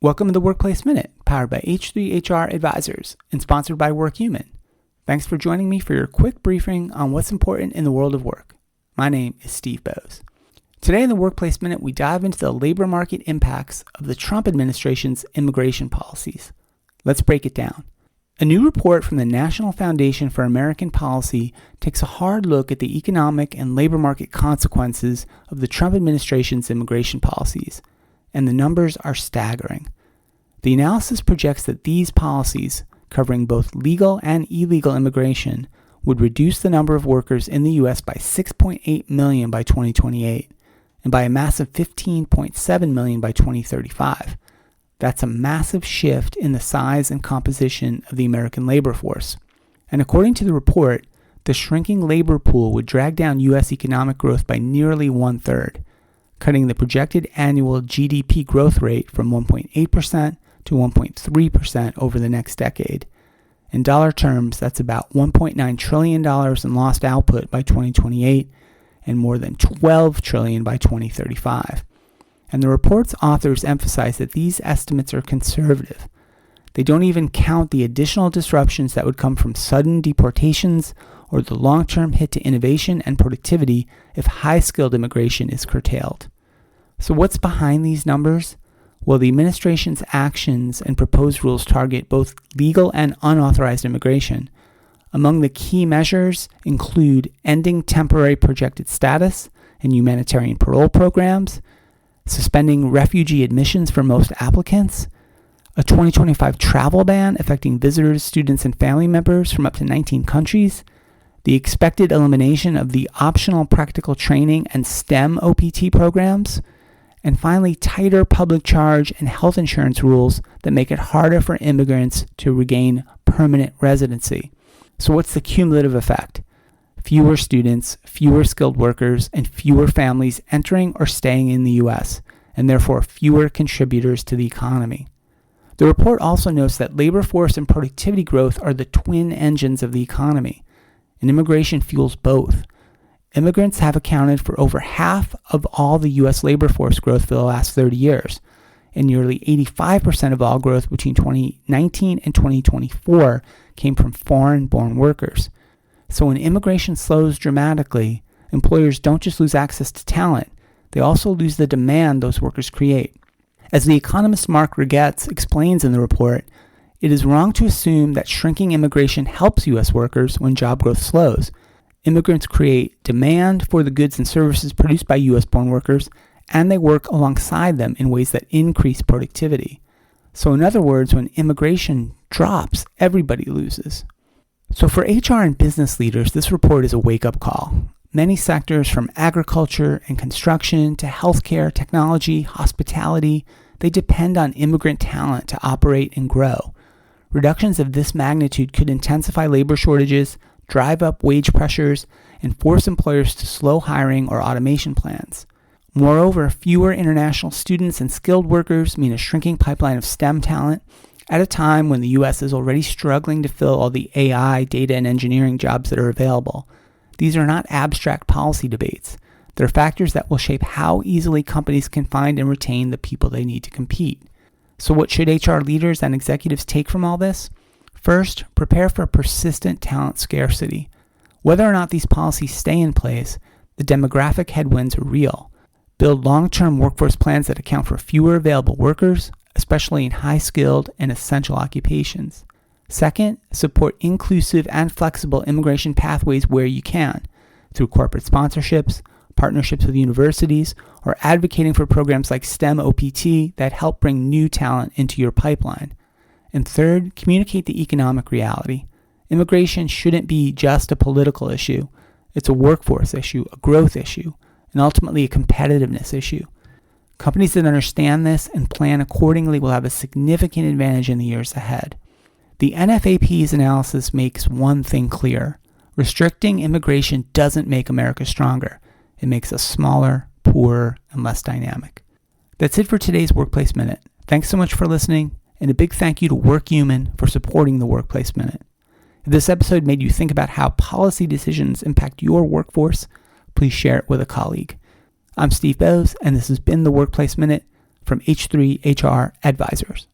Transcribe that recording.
Welcome to the Workplace Minute, powered by H3HR Advisors and sponsored by WorkHuman. Thanks for joining me for your quick briefing on what's important in the world of work. My name is Steve Boese. Today in the Workplace Minute, we dive into the labor market impacts of the Trump administration's immigration policies. Let's break it down. A new report from the National Foundation for American Policy takes a hard look at the economic and labor market consequences of the Trump administration's immigration policies, and the numbers are staggering. The analysis projects that these policies, covering both legal and illegal immigration, would reduce the number of workers in the U.S. by 6.8 million by 2028, and by a massive 15.7 million by 2035. That's a massive shift in the size and composition of the American labor force. And according to the report, the shrinking labor pool would drag down U.S. economic growth by nearly 1/3, cutting the projected annual GDP growth rate from 1.8% to 1.3% over the next decade. In dollar terms, that's about $1.9 trillion in lost output by 2028 and more than $12 trillion by 2035. And the report's authors emphasize that these estimates are conservative. They don't even count the additional disruptions that would come from sudden deportations or the long-term hit to innovation and productivity if high-skilled immigration is curtailed. So what's behind these numbers? Well, the administration's actions and proposed rules target both legal and unauthorized immigration. Among the key measures include ending temporary projected status and humanitarian parole programs, suspending refugee admissions for most applicants, a 2025 travel ban affecting visitors, students, and family members from up to 19 countries, the expected elimination of the optional practical training and STEM OPT programs, and finally, tighter public charge and health insurance rules that make it harder for immigrants to regain permanent residency. So what's the cumulative effect? Fewer students, fewer skilled workers, and fewer families entering or staying in the U.S., and therefore fewer contributors to the economy. The report also notes that labor force and productivity growth are the twin engines of the economy, and immigration fuels both. Immigrants have accounted for over half of all the U.S. labor force growth for the last 30 years, and nearly 85% of all growth between 2019 and 2024 came from foreign-born workers. So when immigration slows dramatically, employers don't just lose access to talent, they also lose the demand those workers create. As the economist Mark Rigetz explains in the report, it is wrong to assume that shrinking immigration helps U.S. workers when job growth slows. Immigrants create demand for the goods and services produced by U.S.-born workers, and they work alongside them in ways that increase productivity. So in other words, when immigration drops, everybody loses. So for HR and business leaders, this report is a wake-up call. Many sectors from agriculture and construction to healthcare, technology, hospitality, they depend on immigrant talent to operate and grow. Reductions of this magnitude could intensify labor shortages, drive up wage pressures, and force employers to slow hiring or automation plans. Moreover, fewer international students and skilled workers mean a shrinking pipeline of STEM talent at a time when the U.S. is already struggling to fill all the AI, data, and engineering jobs that are available. These are not abstract policy debates. They're factors that will shape how easily companies can find and retain the people they need to compete. So what should HR leaders and executives take from all this? First, prepare for persistent talent scarcity. Whether or not these policies stay in place, the demographic headwinds are real. Build long-term workforce plans that account for fewer available workers, especially in high-skilled and essential occupations. Second, support inclusive and flexible immigration pathways where you can, through corporate sponsorships, partnerships with universities, or advocating for programs like STEM OPT that help bring new talent into your pipeline. And third, communicate the economic reality. Immigration shouldn't be just a political issue. It's a workforce issue, a growth issue, and ultimately a competitiveness issue. Companies that understand this and plan accordingly will have a significant advantage in the years ahead. The NFAP's analysis makes one thing clear. Restricting immigration doesn't make America stronger. It makes us smaller, poorer, and less dynamic. That's it for today's Workplace Minute. Thanks so much for listening, and a big thank you to WorkHuman for supporting the Workplace Minute. If this episode made you think about how policy decisions impact your workforce, please share it with a colleague. I'm Steve Boese, and this has been the Workplace Minute from H3 HR Advisors.